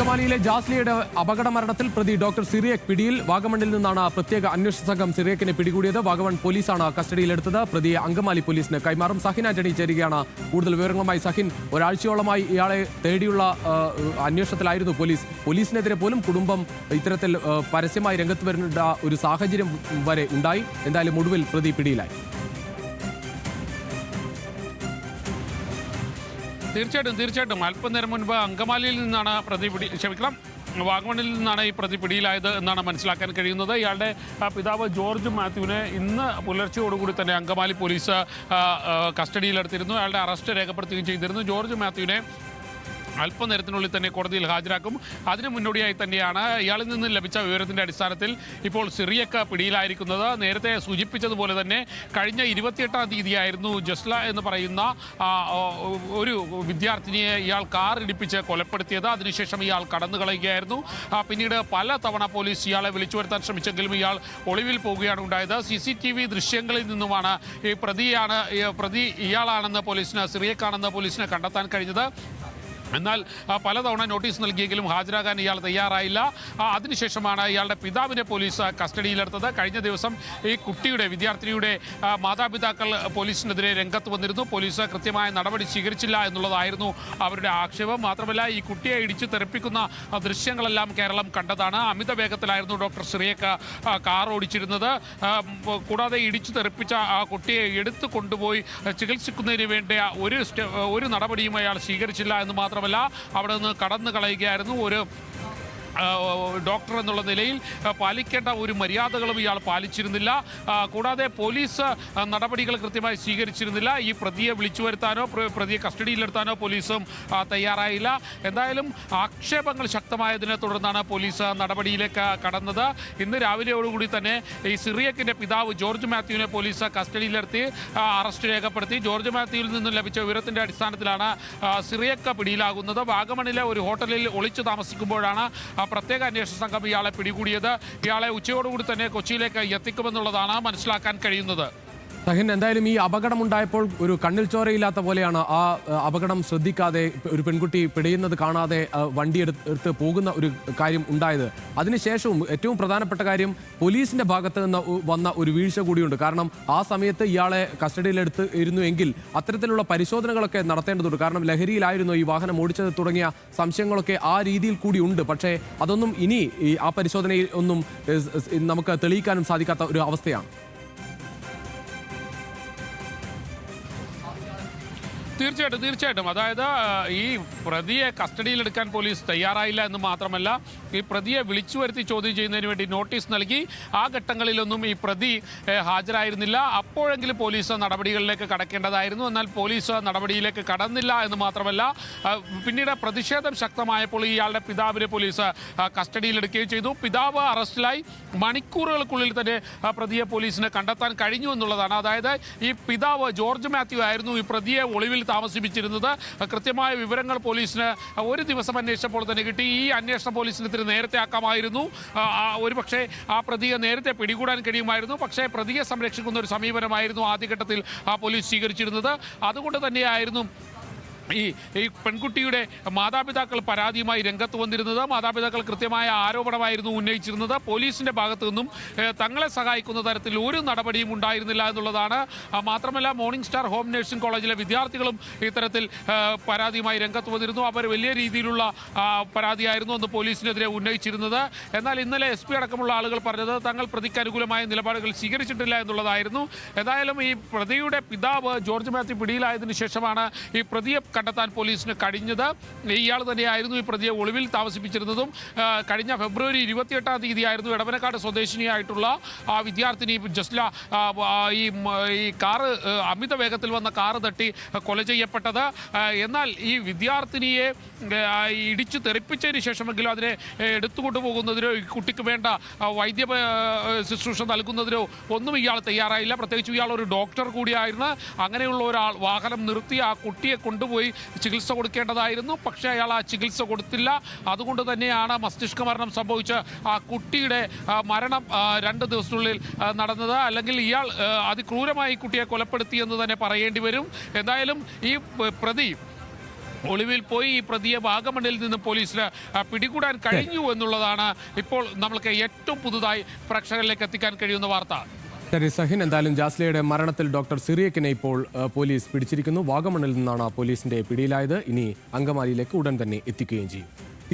അങ്കമാലിയിലെ ജാസ്ലിയുടെ അപകട മരണത്തിൽ പ്രതി ഡോക്ടർ സിറിയക് പിടിയിൽ. വാഗമണിൽ നിന്നാണ് പ്രത്യേക അന്വേഷണ സംഘം സിറിയക്കിനെ പിടികൂടിയത്. വാഗമൺ പോലീസാണ് കസ്റ്റഡിയിലെടുത്തത്. പ്രതിയെ അങ്കമാലി പോലീസിന് കൈമാറും. സഹിൻ ആന്റണി ചേരുകയാണ് കൂടുതൽ വിവരങ്ങളുമായി. സഹിൻ, ഒരാഴ്ചയോളമായി ഇയാളെ തേടിയുള്ള അന്വേഷണത്തിലായിരുന്നു പോലീസ്. പോലീസിനെതിരെ പോലും കുടുംബം ഇത്തരത്തിൽ പരസ്യമായി രംഗത്ത് വരേണ്ട ഒരു സാഹചര്യം വരെ ഉണ്ടായി. എന്തായാലും ഒടുവിൽ പ്രതി പിടിയിലായി. തീർച്ചയായിട്ടും അല്പനേരം മുൻപ് അങ്കമാലിയിൽ നിന്നാണ് വാഗമണിൽ നിന്നാണ് ഈ പ്രതി പിടിയിലായത് എന്നാണ് മനസ്സിലാക്കാൻ കഴിയുന്നത്. ഇയാളുടെ പിതാവ് ജോർജ് മാത്യുവിനെ ഇന്ന് പുലർച്ചയോടുകൂടി തന്നെ അങ്കമാലി പോലീസ് കസ്റ്റഡിയിലെടുത്തിരുന്നു. അയാളുടെ അറസ്റ്റ് രേഖപ്പെടുത്തുകയും ചെയ്തിരുന്നു. ജോർജ് മാത്യുവിനെ അല്പനേരത്തിനുള്ളിൽ തന്നെ കോടതിയിൽ ഹാജരാക്കും. അതിന് മുന്നോടിയായി തന്നെയാണ് ഇയാളിൽ നിന്ന് ലഭിച്ച വിവരത്തിൻ്റെ അടിസ്ഥാനത്തിൽ ഇപ്പോൾ സിറിയക്ക് പിടിയിലായിരിക്കുന്നത്. നേരത്തെ സൂചിപ്പിച്ചതുപോലെ തന്നെ കഴിഞ്ഞ 28-ാം തീയതിയായിരുന്നു ജസ്ല എന്ന് പറയുന്ന ഒരു വിദ്യാർത്ഥിനിയെ ഇയാൾ കാർ ഇടിപ്പിച്ച് കൊലപ്പെടുത്തിയത്. അതിനുശേഷം ഇയാൾ കടന്നു കളയുകയായിരുന്നു. പിന്നീട് പല തവണ പോലീസ് ഇയാളെ വിളിച്ചു വരുത്താൻ ശ്രമിച്ചെങ്കിലും ഇയാൾ ഒളിവിൽ പോവുകയാണ് ഉണ്ടായത്. CCTV ദൃശ്യങ്ങളിൽ നിന്നുമാണ് ഈ പ്രതി ഇയാളാണെന്ന് സിറിയക്കാണെന്ന് പോലീസിന് കണ്ടെത്താൻ കഴിഞ്ഞത്. എന്നാൽ പലതവണ നോട്ടീസ് നൽകിയെങ്കിലും ഹാജരാകാൻ ഇയാൾ തയ്യാറായില്ല. അതിനുശേഷമാണ് ഇയാളുടെ പിതാവിനെ പോലീസ് കസ്റ്റഡിയിലെടുത്തത്. കഴിഞ്ഞ ദിവസം ഈ വിദ്യാർത്ഥിനിയുടെ മാതാപിതാക്കൾ പോലീസിനെതിരെ രംഗത്ത് വന്നിരുന്നു. പോലീസ് കൃത്യമായ നടപടി സ്വീകരിച്ചില്ല എന്നുള്ളതായിരുന്നു അവരുടെ ആക്ഷേപം. മാത്രമല്ല, ഈ കുട്ടിയെ ഇടിച്ചു തെറിപ്പിക്കുന്ന ദൃശ്യങ്ങളെല്ലാം കേരളം കണ്ടതാണ്. അമിത വേഗത്തിലായിരുന്നു ഡോക്ടർ സിറിയക്ക് കാർ ഓടിച്ചിരുന്നത്. കൂടാതെ ഇടിച്ചു തെറിപ്പിച്ച ആ കുട്ടിയെ എടുത്തു കൊണ്ടുപോയി ചികിത്സിക്കുന്നതിന് വേണ്ടി ഒരു നടപടിയും അയാൾ സ്വീകരിച്ചില്ല എന്ന് മാത്രമല്ല, അവിടെ നിന്ന് കടന്നു കളയുകയായിരുന്നു. ഒരു ഡോക്ടർ എന്നുള്ള നിലയിൽ പാലിക്കേണ്ട ഒരു മര്യാദകളും ഇയാൾ പാലിച്ചിരുന്നില്ല. കൂടാതെ പോലീസ് നടപടികൾ കൃത്യമായി സ്വീകരിച്ചിരുന്നില്ല. ഈ പ്രതിയെ വിളിച്ചു വരുത്താനോ പ്രതിയെ കസ്റ്റഡിയിലെടുത്താനോ പോലീസും തയ്യാറായില്ല. എന്തായാലും ആക്ഷേപങ്ങൾ ശക്തമായതിനെ തുടർന്നാണ് പോലീസ് നടപടിയിലേക്ക് കടന്നത്. ഇന്ന് രാവിലെയോടുകൂടി തന്നെ ഈ സിറിയക്കിൻ്റെ പിതാവ് ജോർജ് മാത്യുവിനെ പോലീസ് കസ്റ്റഡിയിലെടുത്തി അറസ്റ്റ് രേഖപ്പെടുത്തി. ജോർജ് മാത്യുവിൽ നിന്ന് ലഭിച്ച വിവരത്തിൻ്റെ അടിസ്ഥാനത്തിലാണ് സിറിയക്ക് പിടിയിലാകുന്നത്. വാഗമണിലെ ഒരു ഹോട്ടലിൽ ഒളിച്ചു താമസിക്കുമ്പോഴാണ് പ്രത്യേക അന്വേഷണ സംഘം ഇയാളെ പിടികൂടിയത്. ഇയാളെ ഉച്ചയോടുകൂടി തന്നെ കൊച്ചിയിലേക്ക് എത്തിക്കുമെന്നുള്ളതാണ് മനസ്സിലാക്കാൻ കഴിയുന്നത്. സഹിൻ, എന്തായാലും ഈ അപകടമുണ്ടായപ്പോൾ ഒരു കണ്ണിൽ ചോരയില്ലാത്ത പോലെയാണ് ആ അപകടം ശ്രദ്ധിക്കാതെ ഒരു പെൺകുട്ടി പിടയുന്നത് കാണാതെ വണ്ടി എടുത്ത് പോകുന്ന ഒരു കാര്യം ഉണ്ടായത്. അതിനുശേഷവും ഏറ്റവും പ്രധാനപ്പെട്ട കാര്യം പോലീസിന്റെ ഭാഗത്ത് നിന്ന് വന്ന ഒരു വീഴ്ച കൂടിയുണ്ട്. കാരണം ആ സമയത്ത് ഇയാളെ കസ്റ്റഡിയിലെടുത്ത് ഇരുന്നുവെങ്കിൽ അത്തരത്തിലുള്ള പരിശോധനകളൊക്കെ നടത്തേണ്ടതുണ്ട്. കാരണം ലഹരിയിലായിരുന്നു ഈ വാഹനം ഓടിച്ചത് തുടങ്ങിയ സംശയങ്ങളൊക്കെ ആ രീതിയിൽ കൂടി ഉണ്ട്. പക്ഷേ അതൊന്നും ഇനി ആ പരിശോധനയിൽ ഒന്നും നമുക്ക് തെളിയിക്കാനും സാധിക്കാത്ത ഒരു അവസ്ഥയാണ്. തീർച്ചയായിട്ടും അതായത് ഈ പ്രതിയെ കസ്റ്റഡിയിലെടുക്കാൻ പോലീസ് തയ്യാറായില്ല എന്ന് മാത്രമല്ല, ഈ പ്രതിയെ വിളിച്ചു വരുത്തി ചോദ്യം ചെയ്യുന്നതിന് വേണ്ടി നോട്ടീസ് നൽകി. ആ ഘട്ടങ്ങളിലൊന്നും ഈ പ്രതി ഹാജരായിരുന്നില്ല. അപ്പോഴെങ്കിലും പോലീസ് നടപടികളിലേക്ക് കടക്കേണ്ടതായിരുന്നു. എന്നാൽ പോലീസ് നടപടിയിലേക്ക് കടന്നില്ല എന്ന് മാത്രമല്ല, പിന്നീട് പ്രതിഷേധം ശക്തമായപ്പോൾ ഇയാളുടെ പിതാവിനെ പോലീസ് കസ്റ്റഡിയിലെടുക്കുകയും ചെയ്തു. പിതാവ് അറസ്റ്റിലായി. മണിക്കൂറുകൾക്കുള്ളിൽ തന്നെ പ്രതിയെ പോലീസിന് കണ്ടെത്താൻ കഴിഞ്ഞു എന്നുള്ളതാണ്. അതായത് ഈ പിതാവ് ജോർജ് മാത്യു ആയിരുന്നു ഈ പ്രതിയെ ഒളിവിൽ താമസിപ്പിച്ചിരുന്നത്. കൃത്യമായ വിവരങ്ങൾ പോലീസിന് ഒരു ദിവസം അന്വേഷിച്ചപ്പോൾ തന്നെ കിട്ടി. ഈ അന്വേഷണം പോലീസിന് ഇത്തിരി നേരത്തെ ആക്കാമായിരുന്നു. ഒരുപക്ഷെ ആ പ്രതിയെ നേരത്തെ പിടികൂടാൻ കഴിയുമായിരുന്നു. പക്ഷേ പ്രതിയെ സംരക്ഷിക്കുന്ന ഒരു സമീപനമായിരുന്നു ആദ്യഘട്ടത്തിൽ പോലീസ് സ്വീകരിച്ചിരുന്നത്. അതുകൊണ്ട് തന്നെയായിരുന്നു ഈ പെൺകുട്ടിയുടെ മാതാപിതാക്കൾ പരാതിയുമായി രംഗത്ത് വന്നിരുന്നത്. മാതാപിതാക്കൾ കൃത്യമായ ആരോപണമായിരുന്നു ഉന്നയിച്ചിരുന്നത്. പോലീസിൻ്റെ ഭാഗത്തു നിന്നും തങ്ങളെ സഹായിക്കുന്ന തരത്തിൽ ഒരു നടപടിയും ഉണ്ടായിരുന്നില്ല എന്നുള്ളതാണ്. മാത്രമല്ല, മോർണിംഗ് സ്റ്റാർ ഹോം നഴ്സിംഗ് കോളേജിലെ വിദ്യാർത്ഥികളും ഇത്തരത്തിൽ പരാതിയുമായി രംഗത്ത് വന്നിരുന്നു. അവർ വലിയ രീതിയിലുള്ള പരാതിയായിരുന്നു അന്ന് പോലീസിനെതിരെ ഉന്നയിച്ചിരുന്നത്. എന്നാൽ ഇന്നലെ SP അടക്കമുള്ള ആളുകൾ പറഞ്ഞത് തങ്ങൾ പ്രതിക്ക് അനുകൂലമായ നിലപാടുകൾ സ്വീകരിച്ചിട്ടില്ല എന്നുള്ളതായിരുന്നു. എന്തായാലും ഈ പ്രതിയുടെ പിതാവ് ജോർജ് മാത്യു പിടിയിലായതിനു ശേഷമാണ് ഈ പ്രതിയെ കണ്ടെത്താൻ പോലീസിന് കഴിഞ്ഞത്. ഇയാൾ തന്നെയായിരുന്നു ഈ പ്രതിയെ ഒളിവിൽ താമസിപ്പിച്ചിരുന്നതും. കഴിഞ്ഞ ഫെബ്രുവരി 28-ാം തീയതിയായിരുന്നു എടവനക്കാട് സ്വദേശിനിയായിട്ടുള്ള ആ വിദ്യാർത്ഥിനി ജസ്ല ഈ കാറ് അമിത വേഗത്തിൽ വന്ന കാറ് തട്ടി കൊല ചെയ്യപ്പെട്ടത്. എന്നാൽ ഈ വിദ്യാർത്ഥിനിയെ ഇടിച്ചു തെറിപ്പിച്ചതിന് ശേഷമെങ്കിലും അതിനെ എടുത്തുകൊണ്ടുപോകുന്നതിനോ ഈ കുട്ടിക്ക് വേണ്ട വൈദ്യ ശുശ്രൂഷ നൽകുന്നതിനോ ഒന്നും ഇയാൾ തയ്യാറായില്ല. പ്രത്യേകിച്ച് ഇയാൾ ഒരു ഡോക്ടർ കൂടിയായിരുന്നു. അങ്ങനെയുള്ള ഒരാൾ വാഹനം നിർത്തി ആ കുട്ടിയെ കൊണ്ടുപോയി ചികിത്സ കൊടുക്കേണ്ടതായിരുന്നു. പക്ഷേ അയാൾ ആ ചികിത്സ കൊടുത്തില്ല. അതുകൊണ്ട് തന്നെയാണ് മസ്തിഷ്ക മരണം സംഭവിച്ച ആ കുട്ടിയുടെ മരണം 2 ദിവസത്തിനുള്ളിൽ നടന്നത്. അല്ലെങ്കിൽ ഇയാൾ അതിക്രൂരമായി കുട്ടിയെ കൊലപ്പെടുത്തിയെന്ന് തന്നെ പറയേണ്ടി വരും. എന്തായാലും ഈ പ്രതി ഒളിവിൽ പോയി ഈ പ്രതിയെ വാഗമണ്ണിൽ നിന്ന് പോലീസിന് പിടികൂടാൻ കഴിഞ്ഞു എന്നുള്ളതാണ് ഇപ്പോൾ നമ്മൾക്ക് ഏറ്റവും പുതുതായി പ്രേക്ഷകരിലേക്ക് എത്തിക്കാൻ കഴിയുന്ന വാർത്ത. ശരി സഹിൻ, എന്തായാലും ജാസ്ലിയുടെ മരണത്തിൽ ഡോക്ടർ സിറിയക്കിനെ ഇപ്പോൾ പോലീസ് പിടിച്ചിരിക്കുന്നു. വാഗമണ്ണിൽ നിന്നാണ് പോലീസിന്റെ പിടിയിലായത്. ഇനി അങ്കമാലിയിലേക്ക് ഉടൻ തന്നെ എത്തിക്കുകയും ചെയ്യും.